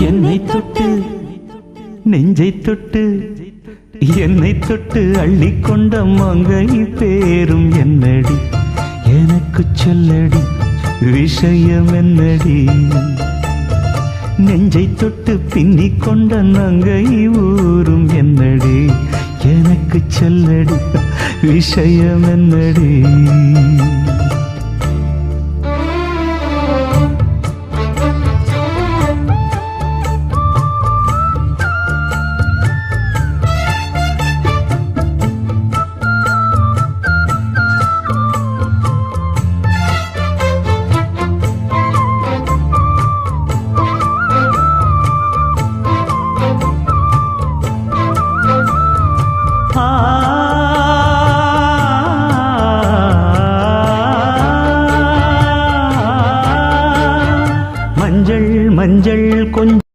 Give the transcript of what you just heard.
என்னை தொட்டு நெஞ்சை தொட்டு என்னை தொட்டு அள்ளிக்கொண்ட மங்கை பேரும் என்னடி எனக்கு சொல்லடி விஷயம் என்னடி நெஞ்சை தொட்டு பின்னிக் கொண்ட நங்கை ஊரும் என்னடி எனக்கு சொல்லடி விஷயம் என்னடி மஞ்சள் மஞ்சள் கொஞ்சம்